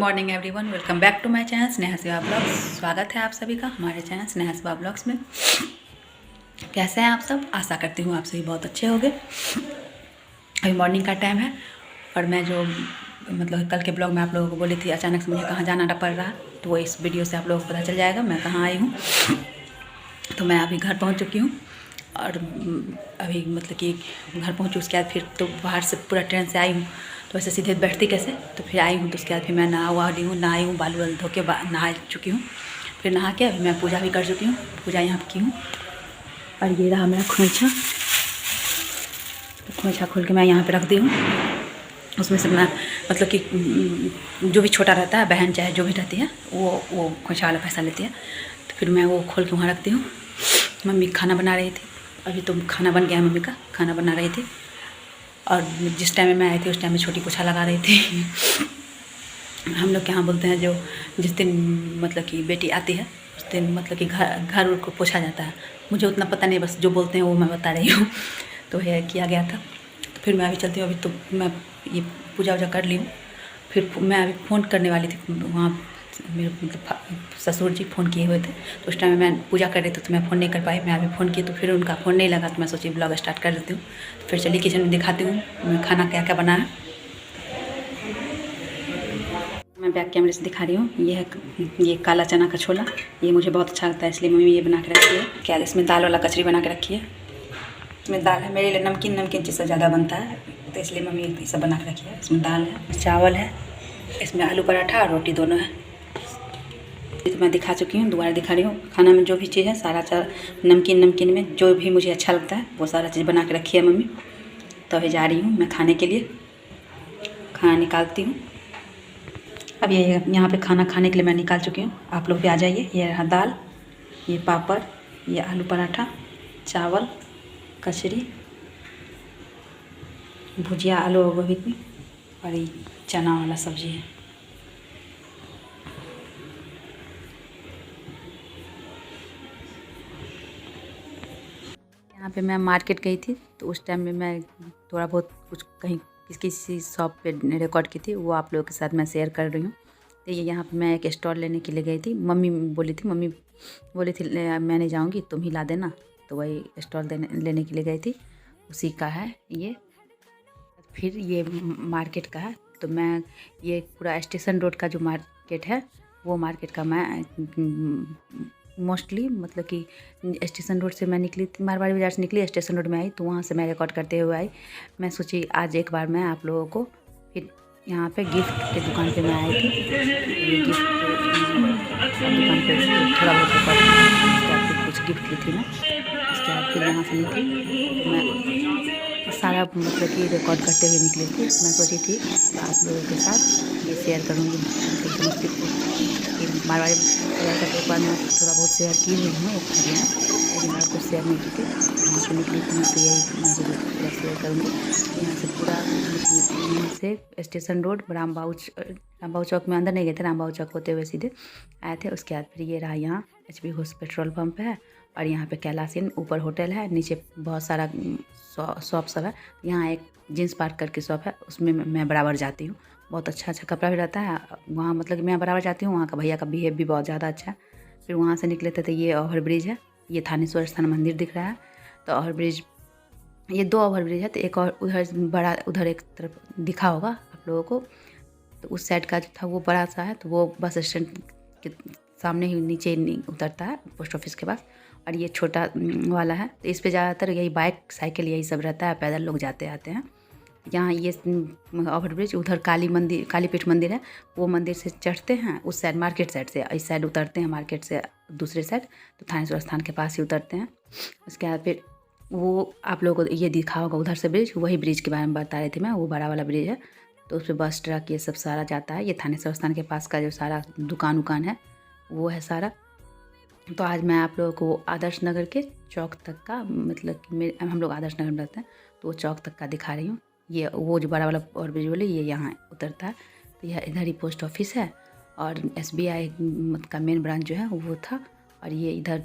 Morning everyone, welcome back to my channel Sneha Shiva blogs. स्वागत है आप सभी का हमारे चैनल स्नेहा शिवा ब्लॉग्स में। कैसे हैं आप सब? आशा करती हूँ आप सभी बहुत अच्छे होंगे। अभी मॉर्निंग का टाइम है और मैं जो कल के ब्लॉग में आप लोगों को बोली थी अचानक से मुझे कहाँ जाना पड़ रहा, तो वो इस वीडियो से आप लोगों को पता चल जाएगा मैं कहाँ आई हूँ। तो मैं अभी घर पहुँच चुकी हूँ और अभी कि घर पहुँची, उसके बाद फिर तो बाहर से पूरा ट्रेन से आई हूँ, तो वैसे सीधे बैठती कैसे, तो फिर आई हूँ। तो उसके बाद फिर मैं नहा रही हूँ, बालू वाल धो के नहा चुकी हूँ। फिर नहा के अभी मैं पूजा भी कर चुकी हूँ, पूजा यहाँ की हूँ। और ये रहा मेरा खोइछा, खोइछा खोल के मैं यहाँ पे रख दी हूँ। उसमें से मैं कि जो भी छोटा रहता है, बहन चाहे जो भी रहती है, वो खोइछा वाला पैसा लेती है। तो फिर मैं वो खोल के वहाँ रखती हूँ। मम्मी खाना बना रही थी, अभी तो खाना बन गया है, मम्मी का खाना बना रही थी। और जिस टाइम में मैं आई थी उस टाइम में छोटी पोछा लगा रही थी। हम लोग यहाँ बोलते हैं जो जिस दिन कि बेटी आती है उस दिन कि घर को पोछा जाता है। मुझे उतना पता नहीं, बस जो बोलते हैं वो मैं बता रही हूँ। तो यह किया गया था। तो फिर मैं अभी चलती हूँ, अभी तो मैं ये पूजा वूजा कर ली हूँ। फिर मैं अभी फ़ोन करने वाली थी, वहाँ मेरे ससुर जी फ़ोन किए हुए थे, तो उस टाइम में मैं पूजा कर रही थी तो मैं फ़ोन नहीं कर पाई। मैं अभी फ़ोन की तो फिर उनका फ़ोन नहीं लगा, तो मैं सोची ब्लॉग स्टार्ट कर देती हूँ। तो फिर चलिए किचन में दिखाती हूँ मैं खाना क्या क्या बना है। मैं बैक कैमरे से दिखा रही हूँ। ये काला चना का छोला, ये मुझे बहुत अच्छा लगता है, इसलिए मम्मी ये बना के रखी है। क्या इसमें दाल वाला कचरी बना के रखी है। इसमें दाल है, मेरे लिए नमकीन चीज़ से ज़्यादा बनता है, तो इसलिए मम्मी ये सब बना के रखी है। इसमें दाल है, चावल है, इसमें आलू पराठा और रोटी दोनों है। तो मैं दिखा चुकी हूँ, दोबारा दिखा रही हूँ। खाना में जो भी चीज़ है सारा नमकीन में जो भी मुझे अच्छा लगता है वो सारा चीज़ बना के रखी है मम्मी। तो अभी जा रही हूँ मैं खाने के लिए, खाना निकालती हूँ। अब ये यहाँ पे खाना खाने के लिए मैं निकाल चुकी हूँ। आप लोग भी आ जाइए। ये रहा दाल, ये पापड़, ये आलू पराठा, चावल, कचरी, भुजिया आलू और गोभी की, और ये चना वाला सब्जी है। यहाँ पे मैं मार्केट गई थी, तो उस टाइम में मैं थोड़ा बहुत कुछ कहीं किसी शॉप पे रिकॉर्ड की थी, वो आप लोगों के साथ मैं शेयर कर रही हूँ। तो ये यहाँ पे मैं एक स्टॉल लेने के लिए गई थी। मम्मी बोली थी मैं नहीं जाऊँगी, तुम ही ला देना। तो वही स्टॉल लेने के लिए गई थी, उसी का है ये। फिर ये मार्केट का है, तो मैं ये पूरा स्टेशन रोड का जो मार्केट है वो मार्केट का मैं मोस्टली कि स्टेशन रोड से मैं निकली, मारवाड़ी बाज़ार से निकली, स्टेशन रोड में आई, तो वहाँ से मैं रिकॉर्ड करते हुए आई। मैं सोची आज एक बार मैं आप लोगों को फिर यहाँ पे गिफ्ट की दुकान पे मैं आई थी। ये गिफ्ट दुकान पे थोड़ा बहुत रिकॉर्ड किया, उसके बाद फिर कुछ गिफ्ट ली थी मैं। उसके बाद फिर यहाँ से निकली, तो मैं सारा कि रिकॉर्ड करते हुए निकली थी। मैं सोची थी आप लोगों के साथ ये शेयर करूँगी, समस्तीपुर कि मारवाड़ी बाज़ार का। तो एक बार मैं थोड़ा बहुत शेयर की हुई हूँ एक वीडियो में, लेकिन और कुछ शेयर नहीं की थी। वहाँ से निकली थी मैं, तो यही मैं वीडियो पूरा शेयर करूँगी। यहाँ से पूरा यहाँ से स्टेशन रोड रामबाबू चौक में अंदर नहीं गए थे, रामबाबू चौक होते हुए सीधे आए थे। उसके बाद फिर ये रहा यहाँ HP घोष पेट्रोल पंप है, और यहाँ पे कैलाश इन, ऊपर होटल है, नीचे बहुत सारा शॉप सब है। यहाँ एक जींस पार्क करके शॉप है, उसमें मैं बराबर जाती हूँ। बहुत अच्छा कपड़ा भी रहता है वहाँ, कि मैं बराबर जाती हूँ। वहाँ का भैया का बिहेव भी बहुत ज़्यादा अच्छा है। फिर वहाँ से निकले थे तो ये ओवर ब्रिज है, ये थानेश्वर स्थान मंदिर दिख रहा है। तो ओवर ब्रिज, ये 2 ओवर ब्रिज है, तो एक और उधर बड़ा, उधर एक तरफ दिखा होगा आप लोगों को। तो उस साइड का जो था वो बड़ा सा है, तो वो बस स्टैंड के सामने ही नीचे उतरता है पोस्ट ऑफिस के पास। और ये छोटा वाला है, तो इस पे ज़्यादातर यही बाइक साइकिल यही सब रहता है, पैदल लोग जाते आते हैं। यहाँ ये ओवर ब्रिज, उधर कालीपीठ मंदिर है, वो मंदिर से चढ़ते हैं उस साइड, मार्केट साइड से इस साइड उतरते हैं, मार्केट से दूसरे साइड, तो थानेश्वर स्थान के पास ही उतरते हैं। उसके बाद फिर वो आप लोगों को ये दिखा होगा उधर से ब्रिज, वही ब्रिज के बारे में बता रही थी मैं, वो बड़ा वाला ब्रिज है। तो उस पर बस ट्रक ये सब सारा जाता है। ये थानेश्वर स्थान के पास का जो सारा दुकान उकान है वो है सारा। तो आज मैं आप लोगों को आदर्श नगर के चौक तक का, कि हम लोग आदर्श नगर में रहते हैं, तो वो चौक तक का दिखा रही हूँ। ये वो जो बड़ा वाला और ब्रिज बोले ये यहाँ उतरता है। तो यह इधर ही पोस्ट ऑफिस है, और SBI का मेन ब्रांच जो है वो था। और ये इधर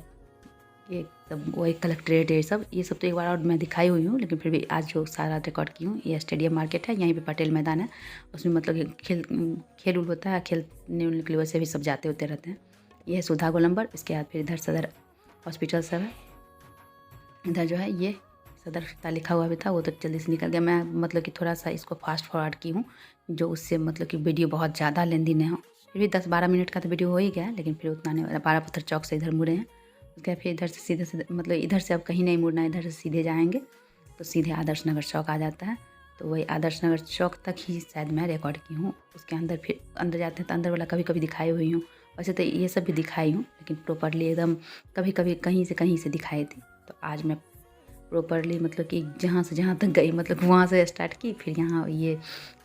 ये सब वही कलेक्ट्रेट है ये सब तो एक बार और मैं दिखाई हुई हूँ, लेकिन फिर भी आज जो सारा रिकॉर्ड की हूँ। ये स्टेडियम मार्केट है, यहीं पे पटेल मैदान है। उसमें मतलब खेल उल होता है, खेलने उलने के लिए वैसे भी सब जाते होते रहते हैं। ये है सुधा गोलंबर। इसके बाद फिर इधर सदर हॉस्पिटल सब है। इधर जो है ये सदर अस्पताल लिखा हुआ भी था, वो तो जल्दी से निकल गया। मैं मतलब कि थोड़ा सा इसको फास्ट फॉरवर्ड की हूँ, जो उससे मतलब कि वीडियो बहुत ज़्यादा लेंदी नहीं हो। फिर भी 10-12 मिनट का तो वीडियो हो ही गया, लेकिन फिर उतना नहीं। 12 पत्थर चौक से इधर मुड़े हैं। उसके बाद फिर इधर से सीधे मतलब इधर से अब कहीं नहीं मुड़ना है, इधर से सीधे जाएंगे तो सीधे आदर्श नगर चौक आ जाता है। तो वही आदर्श नगर चौक तक ही शायद मैं रिकॉर्ड की हूँ। उसके अंदर फिर अंदर जाते हैं तो अंदर वाला कभी कभी दिखाई हुई हूँ। वैसे तो ये सब भी दिखाई हूँ, लेकिन प्रॉपरली एकदम कभी कभी कहीं से दिखाई थी। तो आज मैं प्रॉपरली मतलब कि जहाँ से जहाँ तक गई, मतलब वहाँ से स्टार्ट की, फिर यहाँ ये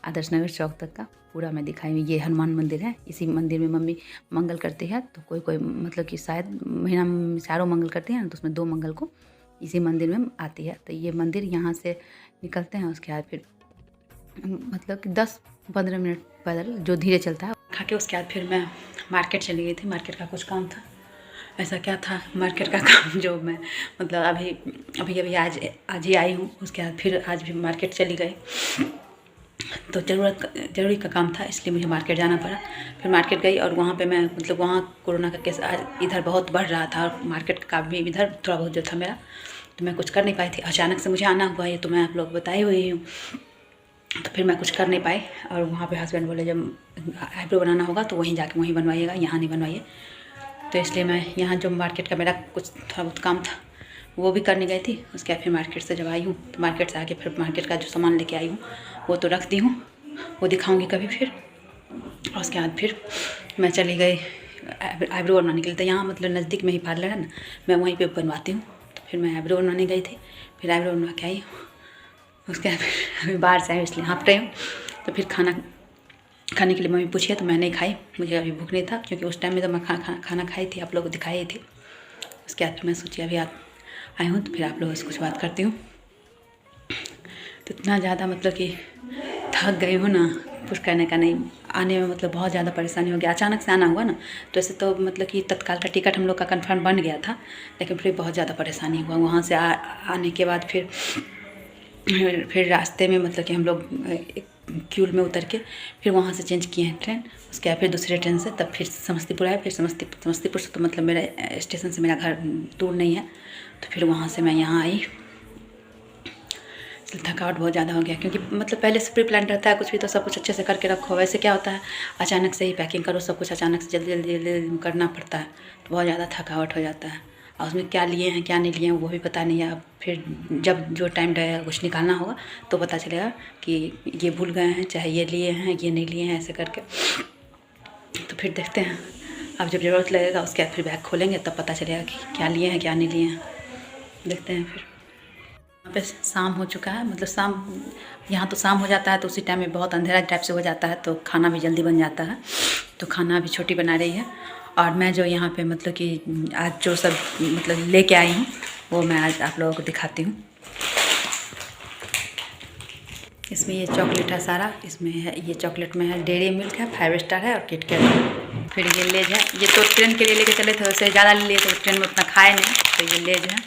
आदर्श नगर चौक तक का पूरा मैं दिखाई हूँ। ये हनुमान मंदिर है, इसी मंदिर में मम्मी मंगल करती है। तो कोई मतलब कि शायद महीना में 4 मंगल करती है ना, तो उसमें 2 मंगल को इसी मंदिर में आती है। तो ये मंदिर यहाँ से निकलते हैं। उसके बाद फिर मतलब कि 10-15 मिनट पैदल जो धीरे चलता है खा के, उसके बाद फिर मैं मार्केट चली गई थी। मार्केट का कुछ काम था। ऐसा क्या था मार्केट का काम, जो मैं मतलब अभी आज ही आई हूँ। उसके बाद फिर आज भी मार्केट चली गई, तो ज़रूरी का काम था, इसलिए मुझे मार्केट जाना पड़ा। फिर मार्केट गई और वहाँ पे मैं मतलब वहाँ कोरोना का केस आज इधर बहुत बढ़ रहा था, और मार्केट का काम भी इधर थोड़ा बहुत जो था मेरा, तो मैं कुछ कर नहीं पाई थी। अचानक से मुझे आना हुआ, ये तो मैं आप लोग बताई हुई हूँ। तो फिर मैं कुछ कर नहीं पाई, और वहाँ पे हस्बैंड बोले जब आईब्रो बनाना होगा तो वहीं जाके वहीं बनवाइएगा, यहाँ नहीं बनवाइए। तो इसलिए मैं यहाँ जो मार्केट का मेरा कुछ थोड़ा बहुत काम था वो भी करने गई थी। उसके बाद फिर मार्केट से जब आई हूँ, तो मार्केट से आके फिर मार्केट का जो सामान लेके आई हूँ वो तो रख दी हूँ, वो दिखाऊंगी कभी फिर। और उसके बाद फिर मैं चली गई आईब्रो बनवाने के लिए। तो यहाँ मतलब नज़दीक में ही पार्लर है ना, मैं वहीं पे बनवाती हूँ। तो फिर मैं आईब्रो बनवाने गई थी, फिर आईब्रो बनवा के आई हूँ। उसके बाद फिर अभी बाहर से आई इसलिए हाँफ रही हूँ। तो फिर खाने के लिए मम्मी पूछी, तो मैं नहीं खाई, मुझे अभी भूख नहीं था, क्योंकि उस टाइम में तो मैं खाना खाई थी, आप लोग को दिखाई थी। उसके बाद मैं सोची अभी आई हूँ तो फिर आप लोगों से कुछ बात करती हूँ। तो इतना ज़्यादा मतलब कि थक गई हूँ ना, कुछ कहने का नहीं। आने में मतलब बहुत ज़्यादा परेशानी हो गया, अचानक से आना हुआ ना। तो ऐसे तो मतलब कि तत्काल का टिकट हम लोग का कंफर्म बन गया था, लेकिन फिर बहुत ज़्यादा परेशानी हुआ। वहाँ से आने के बाद फिर रास्ते में मतलब कि हम लोग क्यूल में उतर के फिर वहाँ से चेंज किए हैं ट्रेन। उसके बाद फिर दूसरे ट्रेन से तब फिर समस्तीपुर आए। फिर समस्तीपुर से तो मतलब मेरा स्टेशन से मेरा घर दूर नहीं है, तो फिर वहाँ से मैं यहाँ आई। थकावट बहुत ज़्यादा हो गया, क्योंकि मतलब पहले से प्री प्लान रहता है कुछ भी तो सब कुछ अच्छे से करके रखो। वैसे क्या होता है अचानक से ही पैकिंग करो, सब कुछ अचानक से जल्दी करना पड़ता है, तो बहुत ज़्यादा थकावट हो जाता है। और उसमें क्या लिए हैं क्या नहीं लिए हैं वो भी पता नहीं है। अब फिर जब जो टाइम रहेगा कुछ निकालना होगा तो पता चलेगा कि ये भूल गए हैं, चाहे ये लिए हैं ये नहीं लिए हैं, ऐसे करके। तो फिर देखते हैं, अब जब ज़रूरत लगेगा उसके बाद फिर बैग खोलेंगे तब पता चलेगा कि क्या लिए हैं क्या नहीं लिए हैं। देखते हैं। फिर यहाँ पे शाम हो चुका है, मतलब यहाँ तो शाम हो जाता है, तो उसी टाइम में बहुत अंधेरा टाइप से हो जाता है, तो खाना भी जल्दी बन जाता है। तो खाना भी छोटी बना रही है, और मैं जो यहाँ पे मतलब कि आज जो सब मतलब लेके आई हूँ वो मैं आज आप लोगों को दिखाती हूँ। इसमें ये चॉकलेट है सारा, इसमें है ये चॉकलेट में है डेयरी मिल्क है, 5 स्टार है और किटकैट है। फिर ये लेज है, ये तो ट्रेन के लिए लेके चले थे, वैसे ज़्यादा ले लिए थे, ट्रेन में उतना खाए नहीं, तो ये लेज है।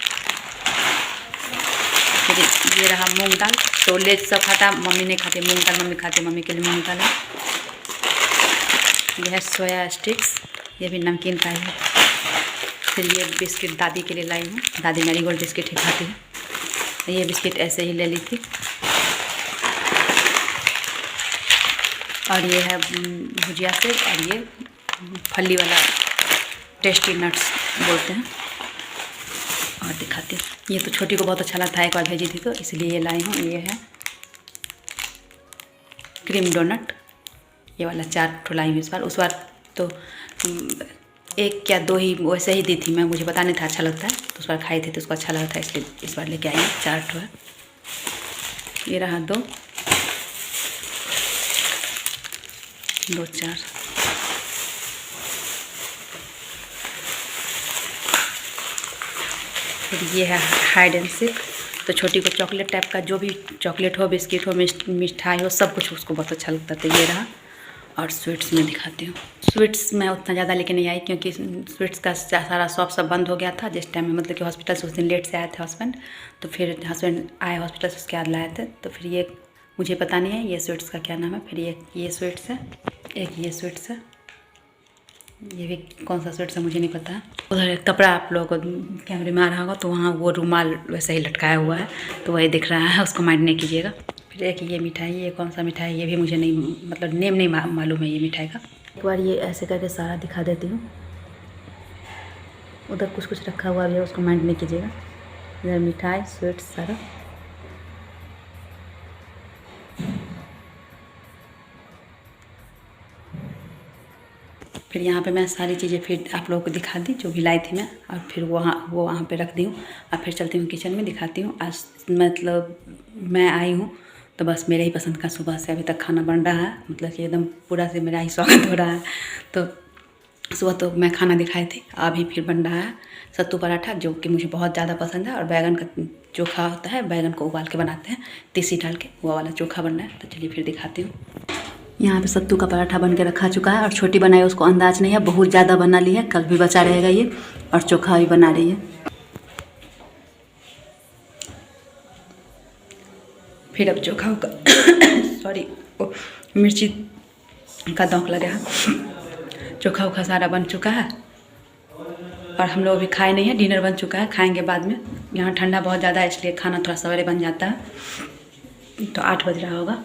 फिर ये रहा मूंग दाल, तो लेज सब खाता, मम्मी नहीं खाती मूंग दाल, मम्मी खाती, मम्मी के लिए मूंग दाल है। यह है सोया स्टिक्स, ये भी नमकीन का है। फिर ये बिस्किट दादी के लिए लाई हूँ, दादी मैरीगोल्ड बिस्किट ही खाती है, ये बिस्किट ऐसे ही ले ली थी। और ये है भुजिया से, और ये फली वाला टेस्टी नट्स बोलते हैं। और दिखाती हूँ, ये तो छोटी को बहुत अच्छा लगता है, एक बार भेजी थी तो इसलिए ये लाई हूँ। ये है क्रीम डोनट, ये वाला 4 ठो लाई हूँ इस बार। उस बार तो 1 या 2 ही वैसे ही दी थी मैं, मुझे पता नहीं था अच्छा लगता है, तो उस बार खाई थी तो उसको अच्छा लगा था, इसलिए इस बार लेके आई हूँ। 4 ठो है। ये रहा 2 4। फिर ये है हाइड एंड सीक, तो छोटी को चॉकलेट टाइप का जो भी चॉकलेट हो, बिस्किट हो, मिठाई हो, सब कुछ उसको बहुत अच्छा लगता था। ये रहा। और स्वीट्स में दिखाती हूँ। स्वीट्स मैं उतना ज़्यादा लेके नहीं आई क्योंकि स्वीट्स का सारा शॉप सब बंद हो गया था जिस टाइम में, मतलब कि हॉस्पिटल से उस दिन लेट से आए थे हस्बैंड, तो फिर हस्बैंड आए हॉस्पिटल से उसके बाद लाए थे। तो फिर ये मुझे पता नहीं है ये स्वीट्स का क्या नाम है। फिर ये स्वीट्स है, एक ये स्वीट्स है, ये भी कौन सा स्वीट्स है मुझे नहीं पता। उधर एक कपड़ा आप लोगों को कैमरे में आ रहा होगा, तो वहाँ वो रुमाल वैसे ही लटकाया हुआ है, तो वही दिख रहा है, उसको माइंड नहीं कीजिएगा। फिर एक ये मिठाई, ये कौन सा मिठाई ये भी मुझे नहीं, मतलब नेम नहीं मालूम है ये मिठाई का। एक बार ये ऐसे करके सारा दिखा देती हूँ। उधर कुछ कुछ रखा हुआ भी है, उसको माइंड नहीं कीजिएगा। इधर मिठाई स्वीट्स सारा। फिर यहाँ पे मैं सारी चीज़ें फिर आप लोगों को दिखा दी जो भी लाई थी मैं, और फिर वो वहाँ पे रख दी हूँ। और फिर चलती हूँ किचन में, दिखाती हूँ। आज मतलब मैं आई हूँ तो बस मेरे ही पसंद का सुबह से अभी तक खाना बन रहा है, मतलब कि एकदम पूरा से मेरा ही स्वागत हो रहा है। तो सुबह तो मैं खाना दिखाई थी, अभी फिर बन रहा है सत्तू पराठा, जो कि मुझे बहुत ज़्यादा पसंद है। और बैगन का चोखा होता है, बैगन को उबाल के बनाते हैं तीसी डाल के, वो वाला चोखा बन रहा है। तो चलिए फिर दिखाती हूँ। यहाँ पे सत्तू का पराठा बन के रखा चुका है, और छोटी बनाई उसको अंदाज नहीं है, बहुत ज़्यादा बना ली है, कल भी बचा रहेगा ये। और चोखा भी बना रही है। फिर अब चोखा का सॉरी मिर्ची का दौक लगा है। चोखा उखा सारा बन चुका है, और हम लोग अभी खाए नहीं है, डिनर बन चुका है, खाएंगे बाद में। यहाँ ठंडा बहुत ज़्यादा है इसलिए खाना थोड़ा सवेरे बन जाता है। तो 8 बज रहा होगा।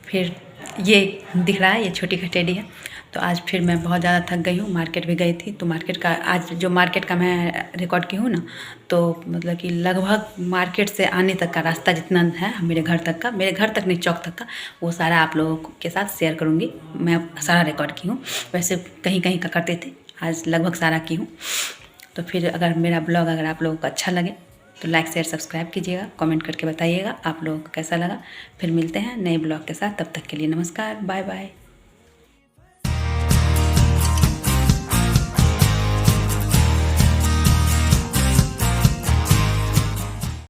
फिर ये दिख रहा है, ये छोटी खटेली है। तो आज फिर मैं बहुत ज़्यादा थक गई हूँ, मार्केट भी गई थी। तो मार्केट का आज जो मार्केट का मैं रिकॉर्ड की हूँ ना, तो मतलब कि लगभग मार्केट से आने तक का रास्ता जितना है मेरे घर तक का, मेरे घर तक नहीं चौक तक का, वो सारा आप लोगों के साथ शेयर करूँगी। मैं सारा रिकॉर्ड की हूँ, वैसे कहीं कहीं का करते थे, आज लगभग सारा की हूँ। तो फिर अगर मेरा ब्लॉग अगर आप लोगों को अच्छा लगे तो लाइक शेयर सब्सक्राइब कीजिएगा, कमेंट करके बताइएगा आप लोगों को कैसा लगा। फिर मिलते हैं नए ब्लॉग के साथ, तब तक के लिए नमस्कार, बाय बाय।